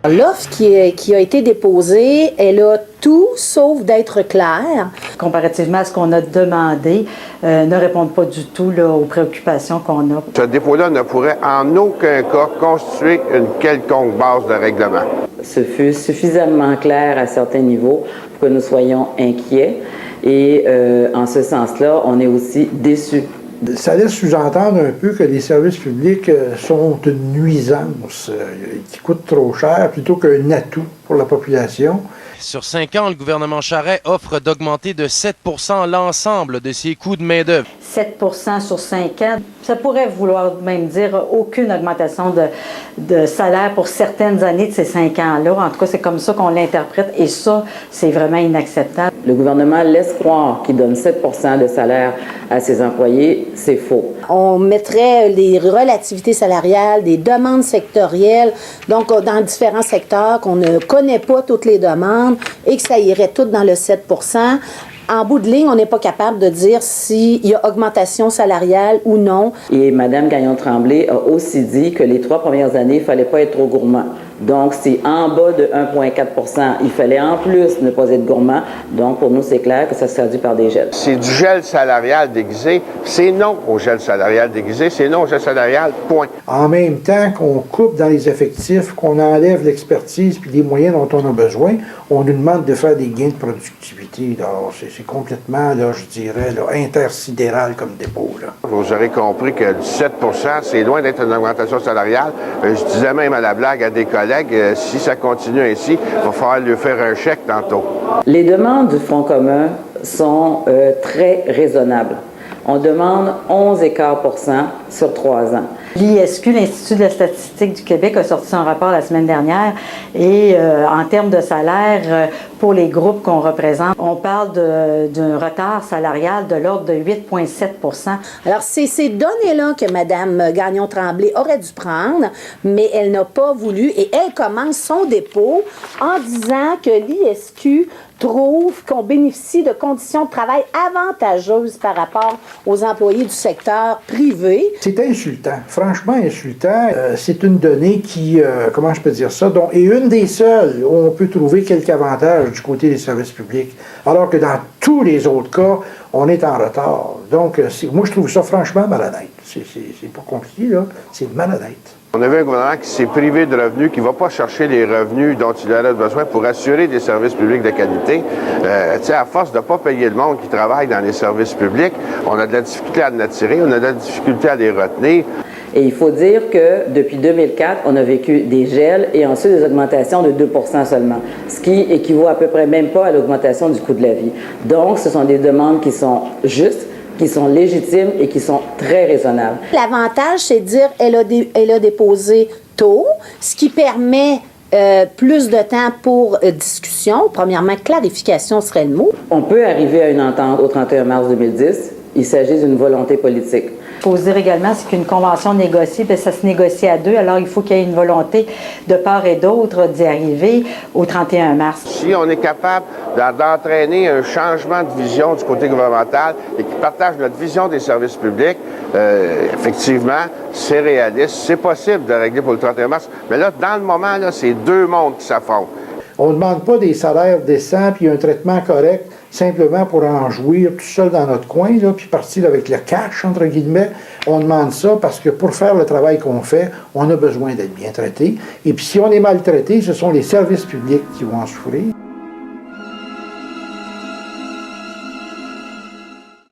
L'offre qui a été déposée, elle a tout sauf d'être claire. Comparativement à ce qu'on a demandé, ne répondent pas du tout là, aux préoccupations qu'on a. Ce dépôt-là ne pourrait en aucun cas constituer une quelconque base de règlement. Ce fut suffisamment clair à certains niveaux pour que nous soyons inquiets et en ce sens-là, on est aussi déçus. Ça laisse sous-entendre un peu que les services publics sont une nuisance qui coûte trop cher plutôt qu'un atout pour la population. Sur 5 ans, le gouvernement Charest offre d'augmenter de 7 % l'ensemble de ses coûts de main-d'œuvre. 7 % sur 5 ans, ça pourrait vouloir même dire aucune augmentation de salaire pour certaines années de ces 5 ans-là. En tout cas, c'est comme ça qu'on l'interprète et ça, c'est vraiment inacceptable. Le gouvernement laisse croire qu'il donne 7 % de salaire à ses employés. C'est faux. On mettrait les relativités salariales, des demandes sectorielles, donc dans différents secteurs qu'on ne connaît pas toutes les demandes et que ça irait tout dans le 7 %. En bout de ligne, on n'est pas capable de dire s'il y a augmentation salariale ou non. Et Mme Gagnon-Tremblay a aussi dit que les 3 premières années, il ne fallait pas être trop gourmand. Donc, c'est en bas de 1,4 %. Il fallait en plus ne pas être gourmand. Donc, pour nous, c'est clair que ça se traduit par des gels. C'est du gel salarial déguisé. C'est non au gel salarial déguisé. C'est non au gel salarial, point. En même temps qu'on coupe dans les effectifs, qu'on enlève l'expertise puis les moyens dont on a besoin, on nous demande de faire des gains de productivité. Alors, c'est complètement, là, je dirais, là, intersidéral comme dépôt. Là. Vous aurez compris que 17 % c'est loin d'être une augmentation salariale. Je disais même à la blague à des collègues, si ça continue ainsi, il va falloir lui faire un chèque tantôt. Les demandes du Front commun sont très raisonnables. On demande 11,25 % sur 3 ans. L'ISQ, l'Institut de la statistique du Québec, a sorti son rapport la semaine dernière et en termes de salaire, pour les groupes qu'on représente, on parle d'un retard salarial de l'ordre de 8,7 %. Alors, c'est ces données-là que Mme Gagnon-Tremblay aurait dû prendre, mais elle n'a pas voulu et elle commence son dépôt en disant que l'ISQ trouve qu'on bénéficie de conditions de travail avantageuses par rapport aux employés du secteur privé. C'est insultant, franchement insultant. C'est une donnée qui, comment je peux dire ça, dont est une des seules où on peut trouver quelques avantages du côté des services publics, alors que dans tous les autres cas, on est en retard. Donc, moi, je trouve ça franchement malhonnête. C'est pas compliqué, là, c'est malhonnête. On avait un gouvernement qui s'est privé de revenus, qui ne va pas chercher les revenus dont il aurait besoin pour assurer des services publics de qualité. À force de ne pas payer le monde qui travaille dans les services publics, on a de la difficulté à en attirer, on a de la difficulté à les retenir. Et il faut dire que depuis 2004, on a vécu des gels et ensuite des augmentations de 2 % seulement, ce qui équivaut à peu près même pas à l'augmentation du coût de la vie. Donc, ce sont des demandes qui sont justes, qui sont légitimes et qui sont très raisonnables. L'avantage, c'est de dire elle a déposé tôt, ce qui permet plus de temps pour discussion. Premièrement, clarification serait le mot. On peut arriver à une entente au 31 mars 2010. Il s'agit d'une volonté politique. Il faut se dire également, c'est qu'une convention négociée, bien, ça se négocie à deux, alors il faut qu'il y ait une volonté de part et d'autre d'y arriver au 31 mars. Si on est capable d'entraîner un changement de vision du côté gouvernemental et qui partage notre vision des services publics, effectivement, c'est réaliste, c'est possible de régler pour le 31 mars. Mais là, dans le moment, là, c'est deux mondes qui s'affrontent. On ne demande pas des salaires décents puis un traitement correct simplement pour en jouir tout seul dans notre coin, là, puis partir avec le cash, entre guillemets. On demande ça parce que pour faire le travail qu'on fait, on a besoin d'être bien traité. Et puis si on est maltraité, ce sont les services publics qui vont en souffrir.